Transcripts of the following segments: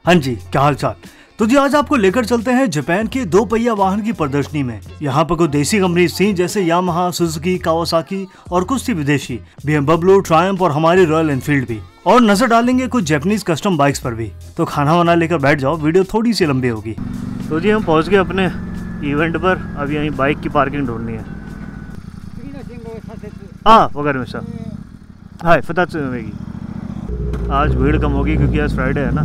हाँ जी, क्या हाल चाल। तो जी आज आपको लेकर चलते हैं जापान के 2 पहिया वाहन की प्रदर्शनी में। यहाँ पर कुछ देसी कंपनी थी जैसे यामाहा, सुजुकी, कावासाकी और कुछ थी विदेशी BMW, ट्रायम्फ और हमारी रॉयल एनफील्ड भी। और नजर डालेंगे कुछ जापानीज कस्टम बाइक्स पर भी। तो खाना वाना लेकर बैठ जाओ, वीडियो थोड़ी सी लंबी होगी। तो जी हम पहुँच गए अपने इवेंट पर। अब यहीं बाइक की पार्किंग ढूंढनी है। वगैरह में सर हाय फताची। आज भीड़ कम होगी क्योंकि आज फ्राइडे है ना।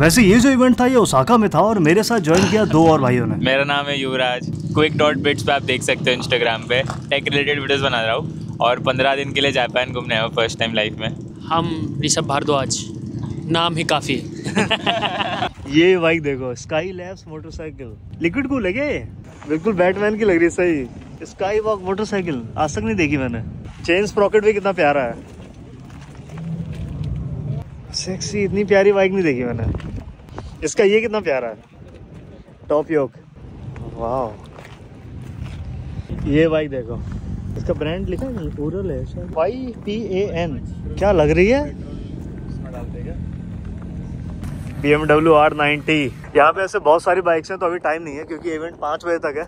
वैसे ये जो इवेंट था ये ओसाका में था और मेरे साथ ज्वाइन किया 2 और भाइयों ने। मेरा नाम है युवराज। quick.bits पे आप देख सकते हो इंस्टाग्राम पे टेक रिलेटेड वीडियोस बना रहा हूँ और 15 दिन के लिए जापान घूमने आया हूँ फर्स्ट टाइम लाइफ में। हम ऋषभ भारद्वाज, नाम ही काफ़ी है। ये बाइक देखो, sky labs motorcycle. Liquid cool है क्या ये? बिल्कुल बैटमैन की लग रही है। सही स्काई वॉक मोटरसाइकिल आज तक नहीं देखी मैंने। चेन स्प्रॉकेट भी कितना प्यारा है, सेक्सी। इतनी प्यारी बाइक नहीं देखी मैंने। इसका ये कितना प्यारा है, टॉप योक। वाह, ये बाइक देखो, इसका ब्रांड लिखा है नहीं, ओरल है शायद, YPAN। क्या लग रही है? BMW R90। यहाँ पे ऐसे बहुत सारी बाइक्स हैं। तो अभी टाइम नहीं है क्योंकि इवेंट 5 बजे तक है,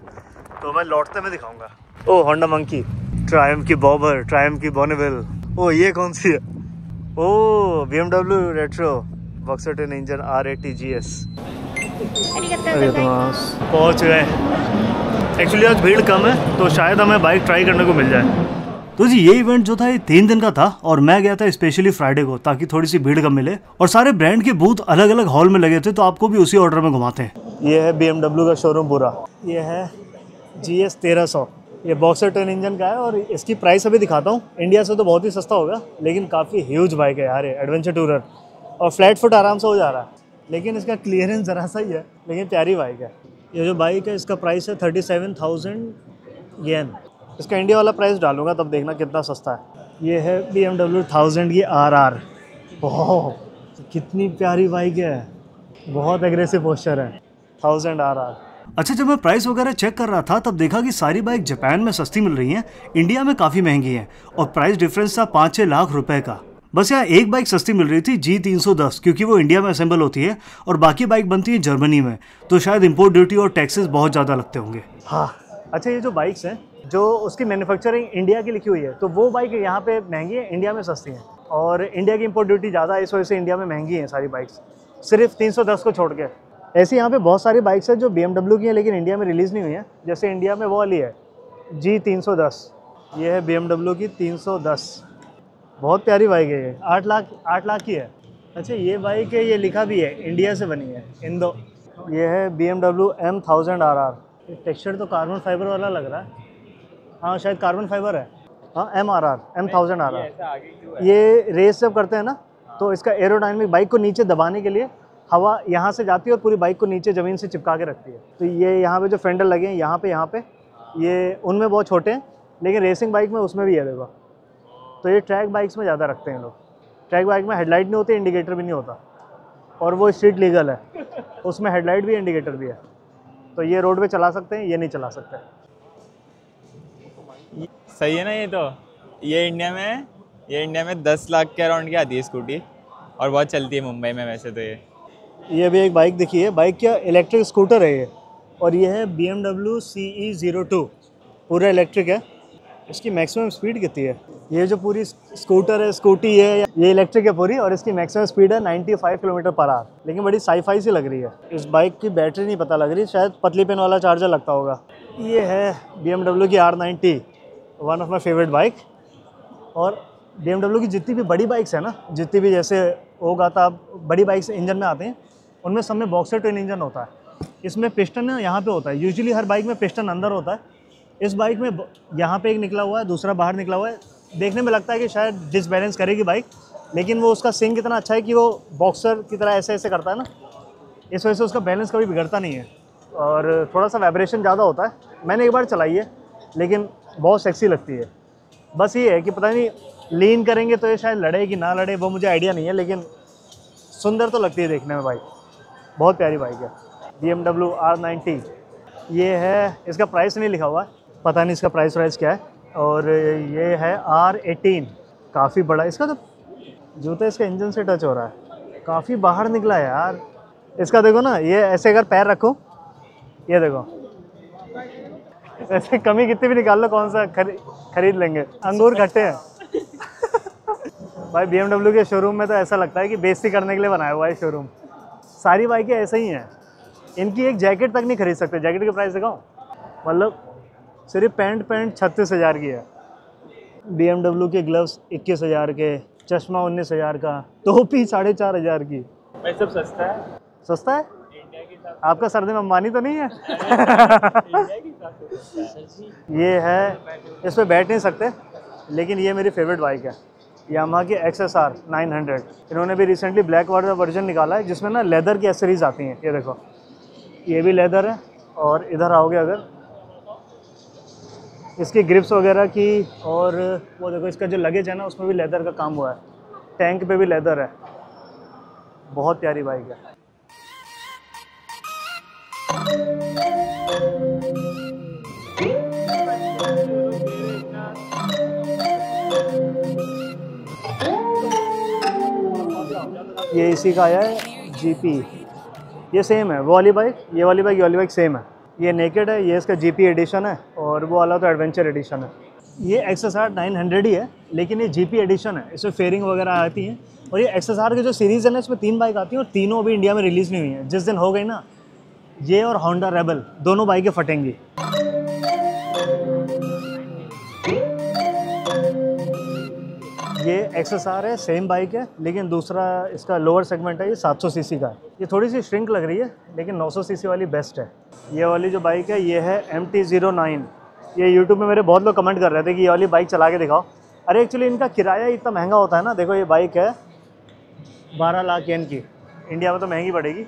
तो मैं लौटते में दिखाऊंगा। ओ होंडा मंकी, ट्रायम्फ की बॉबर, ट्रायम्फ की बॉनेविल। ओ ये कौन सी है? ओ BMW retro boxer ten engine R80 GS। पहुँच गए। एक्चुअली आज भीड़ कम है तो शायद हमें बाइक ट्राई करने को मिल जाए। तो जी ये इवेंट जो था ये 3 दिन का था और मैं गया था स्पेशली फ्राइडे को ताकि थोड़ी सी भीड़ कम मिले। और सारे ब्रांड के बूथ अलग अलग हॉल में लगे थे, तो आपको भी उसी ऑर्डर में घुमाते हैं। ये है BMW का शोरूम पूरा। ये है GS 1300। ये बॉक्सर 10 इंजन का है और इसकी प्राइस अभी दिखाता हूँ। इंडिया से तो बहुत ही सस्ता होगा लेकिन काफ़ी ह्यूज बाइक है यार, एडवेंचर टूरर। और फ्लैट फुट आराम से हो जा रहा है, लेकिन इसका क्लियरेंस ज़रा सा ही है, लेकिन प्यारी बाइक है। ये जो बाइक है इसका प्राइस है 37,000 येन। इसका इंडिया वाला प्राइस डालूंगा तब देखना कितना सस्ता है। ये है BMW 1000 की RR। बहुत कितनी प्यारी बाइक है, बहुत एग्रेसिव पोस्चर है। 1000 RR। अच्छा, जब मैं प्राइस वगैरह चेक कर रहा था तब देखा कि सारी बाइक जापान में सस्ती मिल रही हैं, इंडिया में काफ़ी महंगी हैं और प्राइस डिफरेंस था 5-6 लाख रुपए का। बस यहाँ एक बाइक सस्ती मिल रही थी G310, क्योंकि वो इंडिया में असेंबल होती है और बाकी बाइक बनती है जर्मनी में, तो शायद इंपोर्ट ड्यूटी और टैक्सेस बहुत ज़्यादा लगते होंगे। हाँ अच्छा, ये जो बाइक्स हैं जो उसकी मैन्युफैक्चरिंग इंडिया की लिखी हुई है, तो वो बाइक यहाँ पे महंगी है, इंडिया में सस्ती है। और इंडिया की इंपोर्ट ड्यूटी ज़्यादा है, इस वजह से इंडिया में महंगी है सारी बाइक्स, सिर्फ 310 को छोड़ के। ऐसे यहाँ पे बहुत सारी बाइक्स हैं जो BMW की हैं लेकिन इंडिया में रिलीज़ नहीं हुई है। जैसे इंडिया में वो वाली है G310। ये है BMW की 310। बहुत प्यारी बाइक है ये, 8 लाख की है। अच्छा ये बाइक है, ये लिखा भी है इंडिया से बनी है, इंदो। ये है BMW M1000 RR। टेक्सचर तो कार्बन फाइबर वाला लग रहा है। हाँ शायद कार्बन फाइबर है। हाँ M1000 RR। ये रेस जब करते हैं ना तो इसका एरोडायनामिक, बाइक को नीचे दबाने के लिए हवा यहाँ से जाती है और पूरी बाइक को नीचे ज़मीन से चिपका के रखती है। तो ये यहाँ पे जो फेंडर लगे हैं यहाँ पे ये उनमें बहुत छोटे हैं, लेकिन रेसिंग बाइक में उसमें भी है देखो। तो ये ट्रैक बाइक्स में ज़्यादा रखते हैं लोग। ट्रैक बाइक में हेडलाइट नहीं होती, इंडिकेटर भी नहीं होता, और वो स्ट्रीट लीगल है, उसमें हेडलाइट भी इंडिकेटर भी है। तो ये रोड पे चला सकते हैं, ये नहीं चला सकते। सही है ना। ये इंडिया में 10 लाख के अराउंड की आती है स्कूटी और बहुत चलती है मुंबई में वैसे तो। ये भी एक बाइक दिखी है, बाइक क्या इलेक्ट्रिक स्कूटर है ये, और ये है BMW CE02, पूरा इलेक्ट्रिक है। इसकी मैक्सिमम स्पीड कितनी है? ये जो पूरी स्कूटर है, स्कूटी है, ये इलेक्ट्रिक है पूरी, और इसकी मैक्सिमम स्पीड है 95 km/h। लेकिन बड़ी साई-फाई सी लग रही है। इस बाइक की बैटरी नहीं पता लग रही, शायद पतली पेन वाला चार्जर लगता होगा। ये है BMW की R90, one of my favourite bike. और BMW की जितनी भी बड़ी बाइक्स है ना, जितनी भी जैसे होगा था बड़ी बाइक्स इंजन में आते हैं, उनमें सब में बॉक्सर ट्विन इंजन होता है। इसमें पिस्टन यहाँ पे होता है, यूजुअली हर बाइक में पिस्टन अंदर होता है। इस बाइक में यहाँ पे एक निकला हुआ है, दूसरा बाहर निकला हुआ है। देखने में लगता है कि शायद डिसबैलेंस करेगी बाइक, लेकिन वो उसका सिंक इतना अच्छा है कि वो बॉक्सर की तरह ऐसे ऐसे करता है ना, इस वजह से उसका बैलेंस कभी बिगड़ता नहीं है। और थोड़ा सा वाइब्रेशन ज़्यादा होता है। मैंने एक बार चलाई है लेकिन बहुत सेक्सी लगती है। बस ये है कि पता नहीं लीन करेंगे तो ये शायद लड़े कि ना लड़े, वो मुझे आइडिया नहीं है, लेकिन सुंदर तो लगती है देखने में बाइक। बहुत प्यारी बाइक है BMW R90। ये है, इसका प्राइस नहीं लिखा हुआ है, पता नहीं इसका प्राइस क्या है। और ये है R18। काफ़ी बड़ा इसका तो जूता इसका इंजन से टच हो रहा है, काफ़ी बाहर निकला है यार इसका। देखो ना, ये ऐसे अगर पैर रखो, ये देखो ऐसे कमी कितनी भी निकाल लो, कौन सा खरीद लेंगे। अंगूर खट्टे हैं भाई। BMW के शोरूम में तो ऐसा लगता है कि बेइज्जती करने के लिए बनाया हुआ है शोरूम। सारी बाइकें ऐसे ही हैं, इनकी एक जैकेट तक नहीं खरीद सकते। जैकेट के प्राइस दिखाओ, मतलब सिर्फ पैंट 36,000 की है। BMW के ग्लव्स 21,000 के, चश्मा 19,000 का, टोपी 4,500 की। भाई सब सस्ता है। सस्ता है? आपका सरदे में अंबानी तो नहीं है? ये है, इस पर बैठ नहीं सकते, लेकिन ये मेरी फेवरेट बाइक है, यामाहा की XSR 900। इन्होंने भी रिसेंटली ब्लैक वाला वर्जन निकाला है जिसमें ना लेदर की एसेसरीज आती हैं। ये देखो, ये भी लेदर है, और इधर आओगे अगर इसकी ग्रिप्स वगैरह की, और वो देखो इसका जो लगेज है ना उसमें भी लेदर का काम हुआ है, टैंक पे भी लेदर है। बहुत प्यारी बाइक है। ये इसी का आया है GP, ये सेम है। वो वाली बाइक, ये वाली बाइक, ये वाली बाइक सेम है। ये नेकेड है, ये इसका GP एडिशन है, और वो वाला तो एडवेंचर एडिशन है। ये XSR 900 ही है, लेकिन ये GP एडिशन है, इसमें फेयरिंग वगैरह आती हैं। और ये XSR की जो सीरीज़ है ना, इसमें 3 बाइक आती हैं, और तीनों अभी इंडिया में रिलीज़ नहीं हुई हैं। जिस दिन हो गई ना, ये और होंडा रेबल दोनों बाइकें फटेंगी। ये XSR है, सेम बाइक है, लेकिन दूसरा इसका लोअर सेगमेंट है, ये 700 सीसी का है। ये थोड़ी सी श्रिंक लग रही है, लेकिन 900 सीसी वाली बेस्ट है। ये वाली जो बाइक है, ये है MT-09। ये यूट्यूब में मेरे बहुत लोग कमेंट कर रहे थे कि ये वाली बाइक चला के दिखाओ। अरे एक्चुअली इनका किराया इतना महंगा होता है ना। देखो, ये बाइक है 12 लाख येन की, इंडिया में तो महंगी पड़ेगी,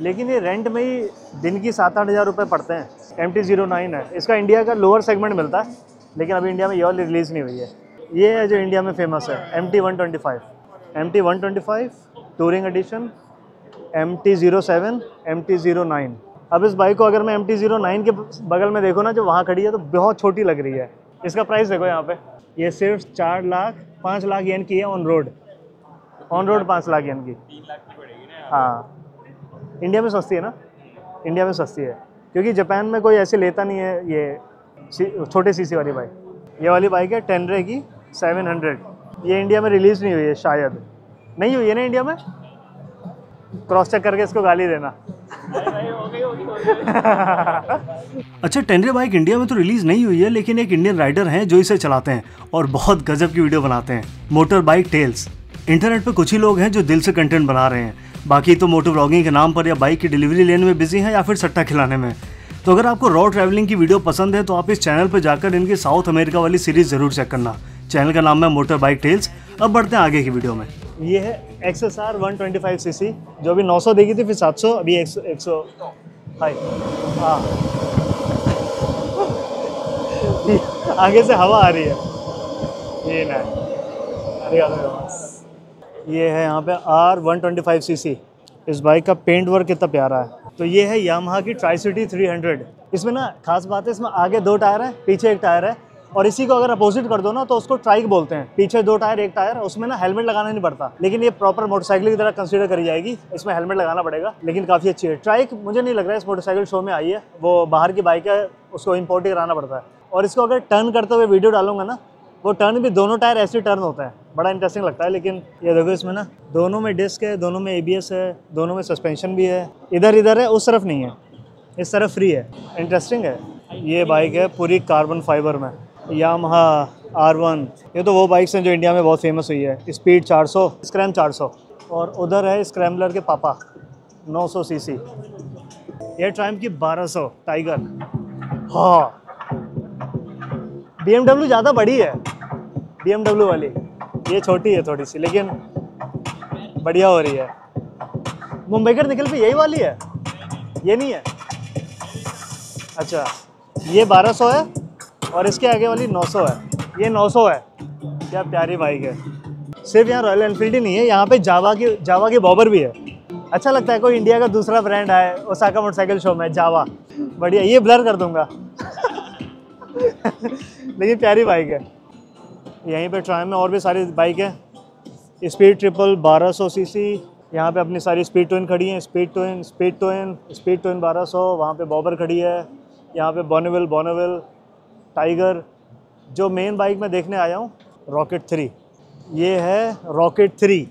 लेकिन ये रेंट में ही दिन की 7-8 हज़ार रुपये पड़ते हैं। MT-09 है, इसका इंडिया का लोअर सेगमेंट मिलता है, लेकिन अभी इंडिया में ये वाली रिलीज़ नहीं हुई है। ये है जो इंडिया में फेमस है, MT-125, MT-125 touring addition, MT-07, MT-09। अब इस बाइक को अगर मैं MT-09 के बगल में देखो ना, जो वहाँ खड़ी है, तो बहुत छोटी लग रही है। इसका प्राइस देखो यहाँ पे, ये सिर्फ 5 लाख येन की है ऑन रोड 5 लाख येन की। 3 लाख की पड़ेगी ना। हाँ, इंडिया में सस्ती है ना, इंडिया में सस्ती है, क्योंकि जापान में कोई ऐसे लेता नहीं है ये छोटे सीसी वाली बाइक। ये वाली बाइक है टेनरे की 700। ये इंडिया में रिलीज़ नहीं हुई है, शायद नहीं हुई है ना इंडिया में। क्रॉस चेक करके इसको गाली देना। अच्छा, टेनरे बाइक इंडिया में तो रिलीज़ नहीं हुई है, लेकिन एक इंडियन राइडर हैं जो इसे चलाते हैं और बहुत गजब की वीडियो बनाते हैं। Motor bike tales. इंटरनेट पे कुछ ही लोग हैं जो दिल से कंटेंट बना रहे हैं, बाकी तो मोटर ब्लॉगिंग के नाम पर या बाइक की डिलीवरी लेने में बिजी हैं या फिर सट्टा खिलाने में। तो अगर आपको रोड ट्रैवलिंग की वीडियो पसंद है तो आप इस चैनल पर जाकर इनकी साउथ अमेरिका वाली सीरीज जरूर चेक करना। चैनल का नाम है मोटर बाइक टेल्स। अब बढ़ते हैं आगे की वीडियो में। ये है XSR 125 सीसी, जो अभी 900 देगी थी, फिर 700, अभी 100। हाय, हाँ आगे से हवा आ रही है, ये ना। ये है यहाँ पे R125 सीसी। इस बाइक का पेंट वर्क कितना प्यारा है। तो ये है यामाहा की ट्राई-सिटी 300। इसमें ना खास बात है, इसमें आगे 2 टायर है, पीछे 1 टायर है, और इसी को अगर अपोजिट कर दो ना तो उसको ट्राइक बोलते हैं। पीछे 2 टायर 1 टायर, उसमें ना हेलमेट लगाना नहीं पड़ता, लेकिन ये प्रॉपर मोटरसाइकिल की तरह कंसीडर करी जाएगी। इसमें हेलमेट लगाना पड़ेगा, लेकिन काफ़ी अच्छी है। ट्राइक मुझे नहीं लग रहा है इस मोटरसाइकिल शो में आई है, वो बाहर की बाइक है, उसको इम्पोर्ट ही कराना पड़ता है। और इसको अगर टर्न करते हुए वीडियो डालूंगा ना, वो टर्न भी दोनों टायर ऐसे टर्न होता है, बड़ा इंटरेस्टिंग लगता है। लेकिन ये देखो, इसमें ना दोनों में डिस्क है, दोनों में ABS है, दोनों में सस्पेंशन भी है। इधर है, उस तरफ नहीं है, इस तरफ फ्री है। इंटरेस्टिंग है। ये बाइक है पूरी कार्बन फाइबर में, यामाहा R1। ये तो वो बाइक्स हैं जो इंडिया में बहुत फेमस हुई है। Speed 400, scrum 400। और उधर है स्क्रैम्बलर के पापा 900 सीसी। ये ट्रायम्फ की 1200 टाइगर। हाँ, BMW ज़्यादा बड़ी है, BMW वाली। ये छोटी है थोड़ी सी, लेकिन बढ़िया हो रही है। मुंबईकर निकल पे यही वाली है, ये नहीं है। अच्छा, ये 1200 है और इसके आगे वाली 900 है। ये 900 है। क्या प्यारी बाइक है। सिर्फ यहाँ रॉयल एनफील्ड ही नहीं है, यहाँ पे जावा की बॉबर भी है। अच्छा लगता है कोई इंडिया का दूसरा ब्रांड आए ओसाका मोटरसाइकिल शो में, जावा। बढ़िया, ये ब्लर कर दूंगा लेकिन प्यारी बाइक है। यहीं पे ट्रायम में और भी सारी बाइक है। स्पीड ट्रिपल 1200 सीसी, यहाँ पे अपनी सारी स्पीड ट्विन खड़ी हैं। स्पीड ट्विन 1200, वहाँ पे बॉबर खड़ी है। यहाँ पे बॉर्नेविल टाइगर। जो मेन बाइक मैं देखने आया हूँ रॉकेट 3, ये है रॉकेट 3।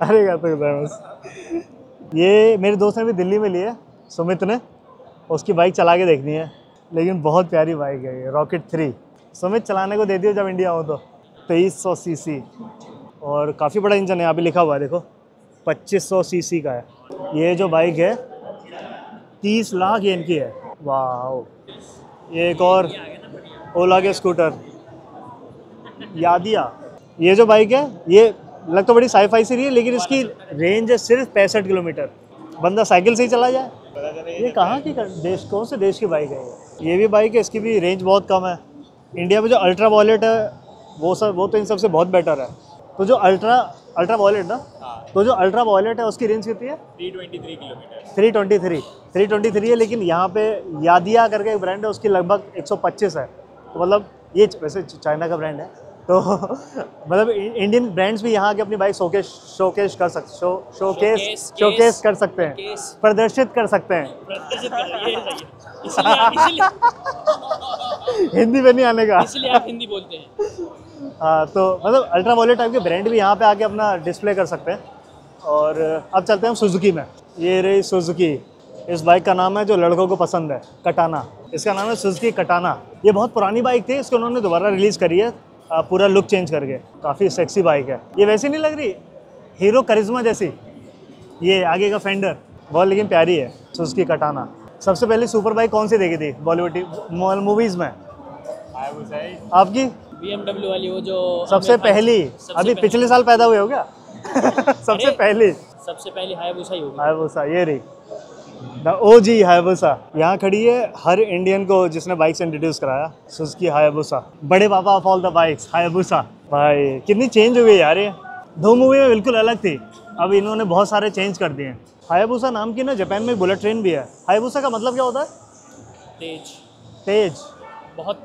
अरे क्या तो बस, ये मेरे दोस्त ने भी दिल्ली में ली है, सुमित ने, उसकी बाइक चला के देखनी है। लेकिन बहुत प्यारी बाइक है ये रॉकेट 3। सुमित चलाने को दे दियो जब इंडिया हो तो। 2300 सीसी और काफ़ी बड़ा इंजन है, यहाँ पे लिखा हुआ है देखो 2500 सीसी का है। ये जो बाइक है 30 लाख येन की है। वाह। ये एक और ओला के स्कूटर यादिया। ये जो बाइक है ये लग तो बड़ी साई-फाई सी रही है, लेकिन इसकी रेंज है सिर्फ 65 किलोमीटर। बंदा साइकिल से ही चला जाए। ये कहाँ की देश, कौन से देश की बाइक है ये भी बाइक है, इसकी भी रेंज बहुत कम है। इंडिया में जो अल्ट्रा वॉलेट है वो तो इन सबसे बहुत बेटर है। तो जो अल्ट्रा वॉलेट ना, तो जो अल्ट्रा वॉलेट है उसकी रेंज कितनी है? 323 किलोमीटर। 323 है, लेकिन यहाँ पे यादिया करके एक ब्रांड है, उसकी लगभग 125 है। तो मतलब ये वैसे चाइना का ब्रांड है, तो मतलब इंडियन ब्रांड्स भी यहाँ के अपनी बाइक शोकेस कर सकते हैं, प्रदर्शित कर सकते हैं। हिंदी में नहीं आने का, इसलिए आप हिंदी बोलते हैं। हाँ, तो मतलब अल्ट्रा वॉलेट टाइप के ब्रांड भी यहाँ पे आके अपना डिस्प्ले कर सकते हैं। और अब चलते हैं हम सुजुकी में। ये रही सुजुकी। इस बाइक का नाम है, जो लड़कों को पसंद है, कटाना। इसका नाम है सुजुकी कटाना। ये बहुत पुरानी बाइक थी, इसको उन्होंने दोबारा रिलीज़ करी है पूरा लुक चेंज करके। काफ़ी सेक्सी बाइक है ये। वैसी नहीं लग रही हीरो करिश्मा जैसी। ये आगे का फेंडर बहुत लेकिन प्यारी है सुजुकी कटाना। सबसे पहले सुपर बाइक कौन सी देखी थी बॉलीवुड मूवीज़ में? आपकी BMW वाली, वो जो सबसे पहली, अभी पिछले साल पैदा हुए हो क्या? सबसे पहली हायाबुसा ही होगी। हायाबुसा, ये रही ओजी हायाबुसा। यहाँ खड़ी है हर इंडियन को जिसने बाइक से इंट्रोड्यूस कराया, सुजुकी हायाबुसा, बड़े पापा of all the bikes Hayabusa. भाई कितनी चेंज हो गई यार ये। धूम मूवी में बिल्कुल अलग थी, अब इन्होंने बहुत सारे चेंज कर दिए हैं। हायाबुसा नाम की ना जापान में बुलेट ट्रेन भी है। हायाबुसा का मतलब क्या होता है? तेज, बहुत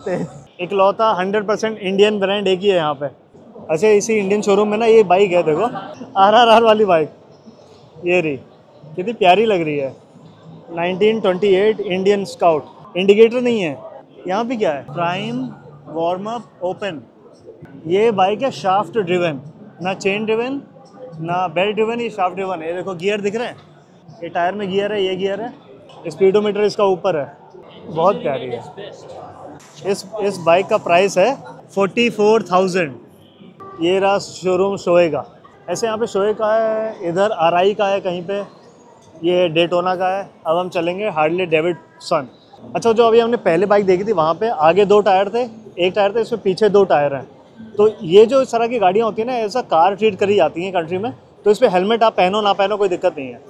तेज। इकलौता 100% इंडियन ब्रांड एक ही है यहाँ पे। अच्छा, इसी इंडियन शोरूम में ना ये बाइक है, देखो RRR वाली बाइक। ये रही, कितनी प्यारी लग रही है। 1928 इंडियन स्काउट। इंडिकेटर नहीं है यहाँ पे, क्या है? Prime warm up open. ये बाइक है शाफ्ट ड्रिवन, ना चेन ड्रिवन ना बेल्ट ड्रिवन, ये शाफ्ट ड्रिवन है। ये देखो गियर दिख रहे हैं, ये टायर में गियर है, ये गियर है। स्पीडोमीटर इसका ऊपर है, बहुत प्यारी है। इस बाइक का प्राइस है 44,000। ये रहा शोरूम शोए का। ऐसे यहाँ पे शोए का है, इधर RI का है कहीं पे, ये डेटोना का है। अब हम चलेंगे हार्ले डेविडसन। अच्छा, जो अभी हमने पहले बाइक देखी थी वहाँ पे आगे 2 टायर थे, एक टायर था, इसमें पीछे 2 टायर हैं। तो ये जो इस तरह की गाड़ियाँ होती हैं ना, ऐसा कार ट्रीट करी जाती हैं कंट्री में, तो इस पर हेलमेट आप पहनो ना पहनो कोई दिक्कत नहीं है।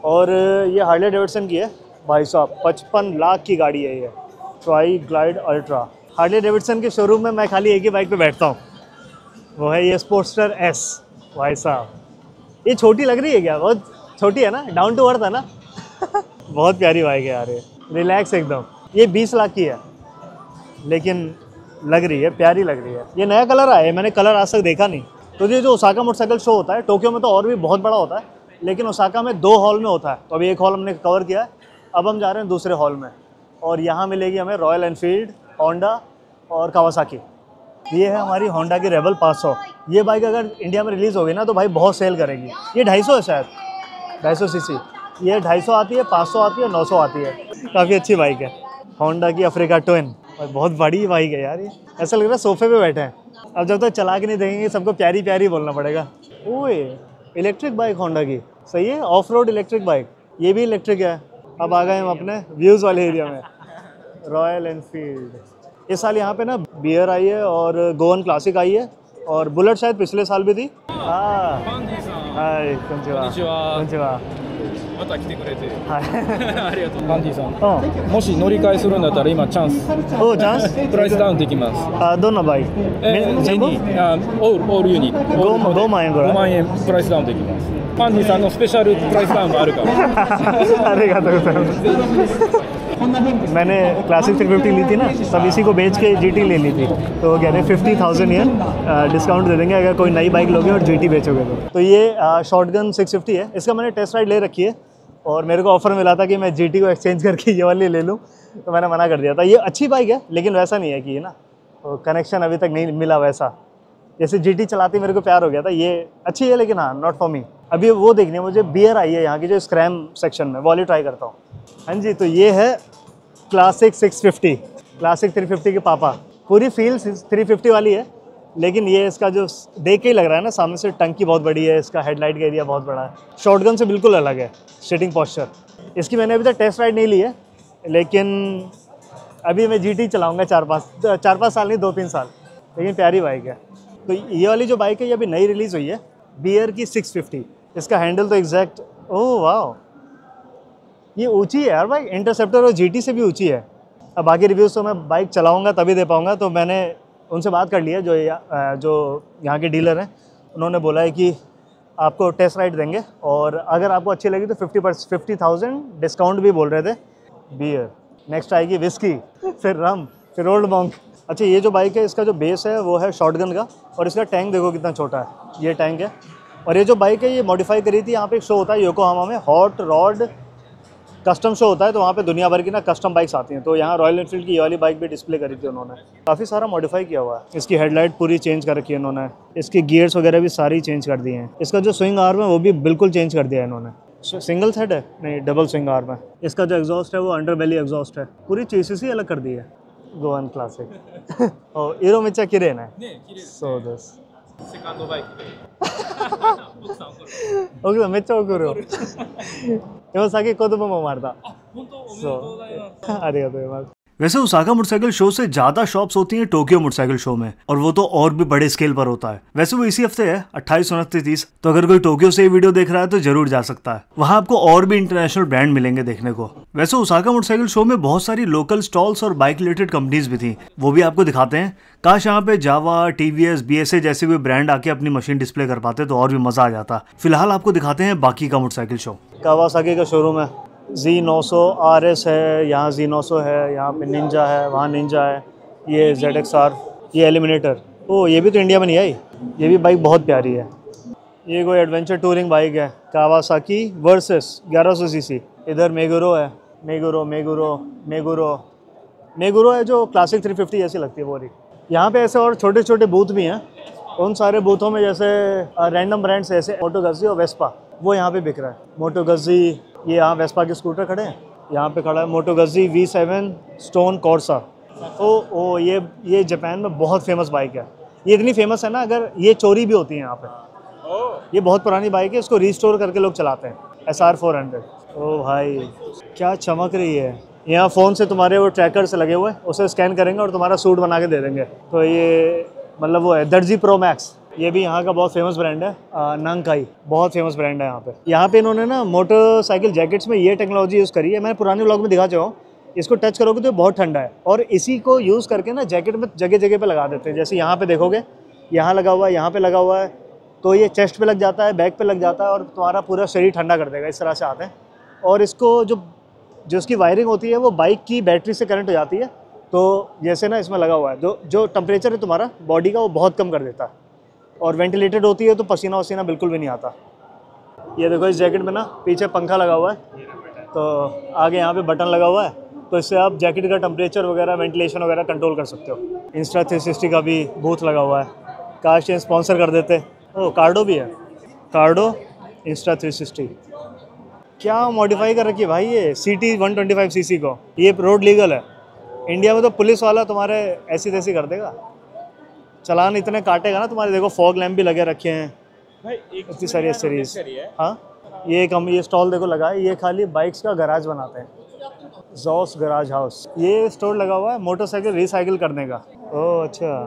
और ये हार्ले डेविडसन की है भाई साहब, 55 लाख की गाड़ी है ये, try glide ultra. Harley Davidson के शोरूम में मैं खाली एक ही बाइक पे बैठता हूँ, वो है ये स्पोर्टस्टर S। भाई साहब ये छोटी लग रही है क्या? बहुत छोटी है ना, डाउन टू अर्थ है ना। बहुत प्यारी बाइक है यार ये, रिलैक्स एकदम। ये 20 लाख की है, लेकिन लग रही है, प्यारी लग रही है। ये नया कलर आया है, मैंने कलर आज तक देखा नहीं। तो ये जो ओसाका मोटरसाइकिल शो होता है, टोक्यो में तो और भी बहुत बड़ा होता है, लेकिन ओसाका में 2 हॉल में होता है। तो अभी एक हॉल हमने कवर किया है, अब हम जा रहे हैं दूसरे हॉल में, और यहाँ मिलेगी हमें रॉयल एनफील्ड, होंडा और कावासाकी। ये है हमारी होंडा की रेबल 500। ये बाइक अगर इंडिया में रिलीज़ होगी ना तो भाई बहुत सेल करेगी। ये 250 है शायद, 250 सीसी। ये 250 आती है, 500 आती है, 900 आती है। काफ़ी अच्छी बाइक है होंडा की अफ्रीका ट्विन। और बहुत बड़ी बाइक है यार ये, ऐसा लग रहा है सोफे पे बैठे हैं। अब जब तक चला के नहीं देखेंगे सबको प्यारी प्यारी बोलना पड़ेगा। ओए इलेक्ट्रिक बाइक होंडा की, सही है, ऑफ रोड इलेक्ट्रिक बाइक। ये भी इलेक्ट्रिक है। अब आ गए हम अपने व्यूज़ वाले एरिया में, रॉयल एनफील्ड। इस साल यहाँ पे ना बियर आई है और गोवन क्लासिक आई है, और बुलेट शायद पिछले साल भी थी। हाँ हाय, konnichiwa。また来てくれてはいありがとう。パンティさん、もし乗り換えするんだったら今チャンス。おチャンスプライスダウンできます。どんなバイク？全にオールユニ5万円ぐらい。5万円プライスダウンできます。パンティさんのスペシャルプライスダウンがあるから。ありがとうございます。मैंने क्लासिक 350 ली थी ना, तब इसी को बेच के GT ले ली थी। तो कह रहे 50,000 yen डिस्काउंट दे देंगे अगर कोई नई बाइक लोगे और GT बेचोगे तो ये शॉटगन 650 है। इसका मैंने टेस्ट राइड ले रखी है और मेरे को ऑफर मिला था कि मैं GT को एक्सचेंज करके ये वाली ले लूँ, तो मैंने मना कर दिया था। ये अच्छी बाइक है लेकिन वैसा नहीं है कि ये ना तो कनेक्शन अभी तक नहीं मिला वैसा। जैसे GT चलाती मेरे को प्यार हो गया था, ये अच्छी है लेकिन हाँ नॉट फॉर मी। अभी वो देखनी है मुझे, बियर आई है यहाँ की जो स्क्रैम सेक्शन में, वो वाली ट्राई करता हूँ। हाँ जी, तो ये है क्लासिक 650, क्लासिक 350 के पापा। पूरी फील 350 वाली है लेकिन ये इसका जो देख के ही लग रहा है ना सामने से, टंकी बहुत बड़ी है, इसका हेडलाइट का एरिया बहुत बड़ा है, शॉटगन से बिल्कुल अलग है सिटिंग पोस्चर। इसकी मैंने अभी तक टेस्ट राइड नहीं ली है लेकिन अभी मैं GT चलाऊँगा 4-5 साल नहीं, 2-3 साल, लेकिन प्यारी बाइक है। तो ये वाली जो बाइक है ये अभी नई रिलीज़ हुई है, बियर की 650। इसका हैंडल तो एग्जैक्ट, ओह वाह, ये ऊंची है यार बाइक, इंटरसेप्टर और GT से भी ऊंची है। अब बाकी रिव्यूज़ तो मैं बाइक चलाऊंगा तभी दे पाऊंगा। तो मैंने उनसे बात कर ली है, जो यहाँ के डीलर हैं, उन्होंने बोला है कि आपको टेस्ट राइड देंगे और अगर आपको अच्छी लगी तो 50,000 डिस्काउंट भी बोल रहे थे। बियर, नेक्स्ट आएगी विस्की, फिर रम, फिर ओल्ड मॉन्क। अच्छा, ये जो बाइक है इसका जो बेस है वो है शॉटगन का और इसका टैंक देखो कितना छोटा है, ये टैंक है। और ये जो बाइक है ये मॉडिफाई करी थी, यहाँ पे एक शो होता है योकोहामा में, हॉट रॉड कस्टम शो होता है, तो वहाँ पे दुनिया भर की ना कस्टम बाइक्स आती हैं। तो यहाँ रॉयल एनफील्ड की ये वाली बाइक भी डिस्प्ले करी थी उन्होंने, काफ़ी सारा मॉडिफाई किया हुआ है। इसकी हेडलाइट पूरी चेंज कर रखी है इन्होंने, इसकी गियर्स वगैरह भी सारी चेंज कर दिए हैं। इसका जो स्विंग आर्म है वो भी बिल्कुल चेंज कर दिया है इन्होंने। सिंगल सेट है, नहीं डबल स्विंग आर्म है। इसका जो एग्जॉस्ट है वो अंडर बेली एग्जॉस्ट है, पूरी चेसिस ही अलग कर दी है। गोवन क्लासिक और इरो मिचा किरेन है, so this second bike okay मिचा ओकुरो साके कोदोमो मो मारता सो अरे वैसे ओसाका मोटरसाइकिल शो से ज्यादा शॉप्स होती हैं टोक्यो मोटरसाइकिल शो में, और वो तो और भी बड़े स्केल पर होता है। वैसे वो इसी हफ्ते है 28, 29, 30, तो अगर कोई टोक्यो से ये वीडियो देख रहा है तो जरूर जा सकता है। वहां आपको और भी इंटरनेशनल ब्रांड मिलेंगे देखने को। वैसे ओसाका मोटरसाइकिल शो में बहुत सारी लोकल स्टॉल्स और बाइक रिलेटेड कंपनीज भी थी, वो भी आपको दिखाते हैं। काश यहाँ पे जावा, TVS, BSA जैसे कोई ब्रांड आके अपनी मशीन डिस्प्ले कर पाते तो और भी मजा आ जाता। फिलहाल आपको दिखाते हैं बाकी का मोटरसाइकिल शो। कावासाकी का शोरूम है, Z900 RS है, यहाँ Z900 है, यहाँ पे निंजा है, वहाँ निंजा है, ये ZXR, ये एलिमिनेटर। ओह, ये भी तो इंडिया में नहीं आई, ये भी बाइक बहुत प्यारी है। ये कोई एडवेंचर टूरिंग बाइक है, कावासाकी वर्सेस 1100 सीसी। इधर मेगुरो है, मेगुरो है जो क्लासिक 350 जैसी लगती है वो रही। यहाँ पे ऐसे और छोटे छोटे बूथ भी हैं, उन सारे बूथों में जैसे रैंडम ब्रांड्स ऐसे मोटो गज़ी और वेस्पा, वो यहाँ पे बिक रहा है। मोटो गज़ी, ये यहाँ वेस्पा के स्कूटर खड़े हैं, यहाँ पे खड़ा है मोटो गज़ी V7 स्टोन कॉर्सा। ओ ये जापान में बहुत फेमस बाइक है। ये इतनी फेमस है ना, अगर ये चोरी भी होती है यहाँ पे। ये बहुत पुरानी बाइक है, इसको रिस्टोर करके लोग चलाते हैं। SR 400। ओ भाई क्या चमक रही है। यहाँ फ़ोन से तुम्हारे वो ट्रैकर से लगे हुए हैं, उसे स्कैन करेंगे और तुम्हारा सूट बना के दे देंगे। तो ये मतलब वो है दर्जी प्रो मैक्स, ये भी यहाँ का बहुत फेमस ब्रांड है। नंकाई बहुत फेमस ब्रांड है यहाँ पे। यहाँ पे इन्होंने ना मोटरसाइकिल जैकेट्स में ये टेक्नोलॉजी यूज़ करी है, मैंने पुराने व्लॉग में दिखा चुका हूँ। इसको टच करोगे तो बहुत ठंडा है, और इसी को यूज़ करके ना जैकेट में जगह जगह पे लगा देते हैं। जैसे यहाँ पे देखोगे, यहाँ लगा हुआ है, यहाँ पे लगा हुआ है, तो ये चेस्ट पे लग जाता है, बैक पे लग जाता है और तुम्हारा पूरा शरीर ठंडा कर देगा। इस तरह से आते हैं। और इसको जो उसकी वायरिंग होती है वो बाइक की बैटरी से करंट हो जाती है, तो जैसे ना इसमें लगा हुआ है, जो टेम्परेचर है तुम्हारा बॉडी का वो बहुत कम कर देता है। और वेंटिलेटेड होती है तो पसीना वसीना बिल्कुल भी नहीं आता। ये देखो, इस जैकेट में ना पीछे पंखा लगा हुआ है, तो आगे यहाँ पे बटन लगा हुआ है, तो इससे आप जैकेट का टेम्परेचर वगैरह, वेंटिलेशन वगैरह कंट्रोल कर सकते हो। इंस्टा 360 का भी बूथ लगा हुआ है, काश ये स्पॉन्सर कर देते। ओ कार्डो भी है, कार्डो इंस्टा 360। क्या मॉडिफाई कर रखी है भाई ये CT 125 सीसी को। ये रोड लीगल है, इंडिया में तो पुलिस वाला तुम्हारे ऐसी तैसी कर देगा, चलान इतने काटेगा ना तुम्हारे। देखो फॉग लैम्प भी लगे रखे हैं भाई, इतनी सारी एसेसरीज। हाँ, ये स्टॉल देखो लगा है, ये खाली बाइक्स का गराज बनाते हैं, जॉस गराज हाउस। ये स्टोर लगा हुआ है मोटरसाइकिल रिसाइकिल करने का। ओह अच्छा,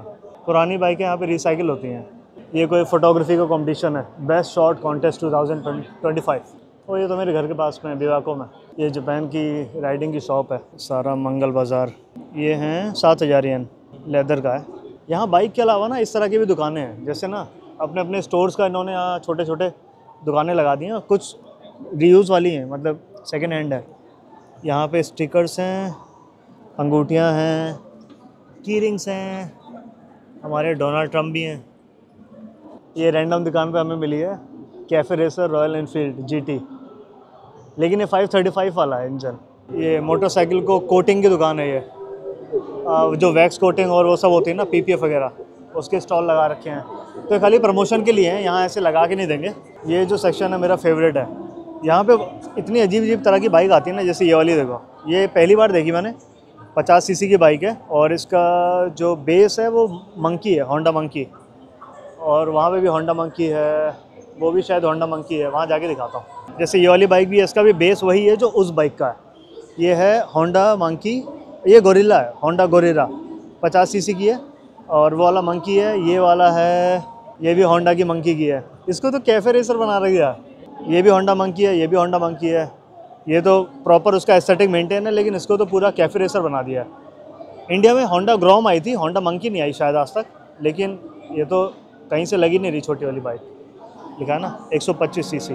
पुरानी बाइकें यहाँ पे रिसाइकिल होती हैं। ये कोई फोटोग्राफी का कंपटीशन है, बेस्ट शॉट कॉन्टेस्ट 2025। और ये तो मेरे घर के पास में बिवाको में। ये जापान की राइडिंग की शॉप है, सारा मंगल बाज़ार। ये हैं 7000 येन, लेदर का है। यहाँ बाइक के अलावा ना इस तरह की भी दुकानें हैं, जैसे ना अपने अपने स्टोर्स का इन्होंने यहाँ छोटे छोटे दुकानें लगा दी हैं। कुछ रीयूज़ वाली हैं, मतलब सेकेंड हैंड है। यहाँ पे स्टिकर्स हैं, अंगूठियाँ हैं, की रिंग्स हैं, हमारे डोनाल्ड ट्रम्प भी हैं। ये रैंडम दुकान पे हमें मिली है, cafe racer royal Enfield GT, लेकिन ये 535 वाला है इंजन। ये मोटरसाइकिल को कोटिंग की दुकान है। ये जो वैक्स कोटिंग और वो सब होती है ना, PPF वगैरह, उसके स्टॉल लगा रखे हैं। तो खाली प्रमोशन के लिए हैं, यहाँ ऐसे लगा के नहीं देंगे। ये जो सेक्शन है मेरा फेवरेट है। यहाँ पे इतनी अजीब अजीब तरह की बाइक आती है ना, जैसे ये वाली देखो, ये पहली बार देखी मैंने। 50 cc की बाइक है और इसका जो बेस है वो मंकी है, होंडा मंकी। और वहाँ पे भी होंडा मंकी है, वो भी शायद होंडा मंकी है, वहाँ जाके दिखाता हूँ। जैसे ये वाली बाइक भी है, इसका भी बेस वही है जो उस बाइक का है। ये है होंडा मंकी, ये गोरिल्ला है, होंडा गोरिल्ला 50 cc की है। और वो वाला मंकी है, ये वाला है, ये भी होंडा की मंकी की है। इसको तो कैफ़े रेसर बना रही है। ये भी होंडा मंकी है, ये भी होंडा मंकी है। ये तो प्रॉपर उसका एस्थेटिक मेंटेन है, लेकिन इसको तो पूरा कैफ़े रेसर बना दिया है। इंडिया में होंडा ग्रोम आई थी, होंडा मंकी नहीं आई शायद आज तक, लेकिन ये तो कहीं से लगी नहीं रही छोटी वाली बाइक। लिखा है ना 125 cc।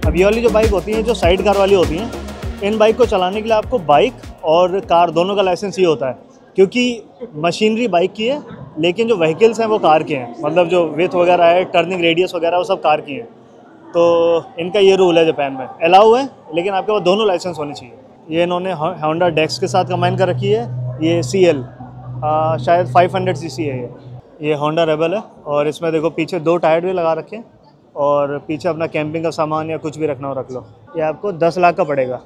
अब ये वाली जो बाइक होती हैं, जो साइड कार वाली होती हैं, इन बाइक को चलाने के लिए आपको बाइक और कार दोनों का लाइसेंस ये होता है, क्योंकि मशीनरी बाइक की है, लेकिन जो व्हीकल्स हैं वो कार के हैं। मतलब जो विथ वगैरह है, टर्निंग रेडियस वगैरह, वो सब कार की हैं। तो इनका ये रूल है जापान में, अलाउ है, लेकिन आपके पास दोनों लाइसेंस होने चाहिए। ये इन्होंने होंडा डेक्स के साथ कंबाइन कर रखी है। ये CL शायद 500 cc है। ये होंडा रेबल है और इसमें देखो पीछे 2 टायर भी लगा रखे हैं, और पीछे अपना कैंपिंग का सामान या कुछ भी रखना हो रख लो। ये आपको 10 लाख का पड़ेगा।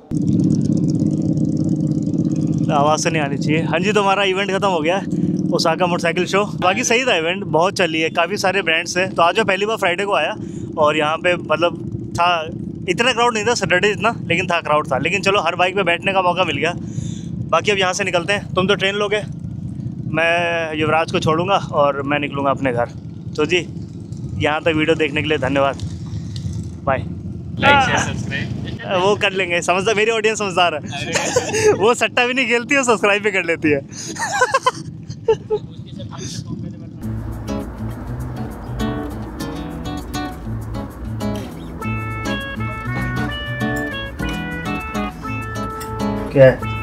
आवाज़ से नहीं आनी चाहिए। हाँ जी, तो हमारा इवेंट खत्म हो गया है, ओसाका मोटरसाइकिल शो। बाकी सही था इवेंट, बहुत चली है, काफ़ी सारे ब्रांड्स थे। तो आज मैं पहली बार फ्राइडे को आया और यहाँ पे मतलब था, इतना क्राउड नहीं था सैटरडे जितना, लेकिन था, क्राउड था। लेकिन चलो, हर बाइक पे बैठने का मौका मिल गया। बाकी अब यहाँ से निकलते हैं। तुम तो ट्रेन लोगे, मैं युवराज को छोड़ूंगा और मैं निकलूँगा अपने घर। तो जी, यहाँ तक वीडियो देखने के लिए धन्यवाद, बाय। लाइक शेयर सब्सक्राइब वो कर लेंगे, समझदार, मेरी ऑडियंस समझदार है। वो सट्टा भी नहीं खेलती है, सब्सक्राइब भी कर लेती है। क्या है?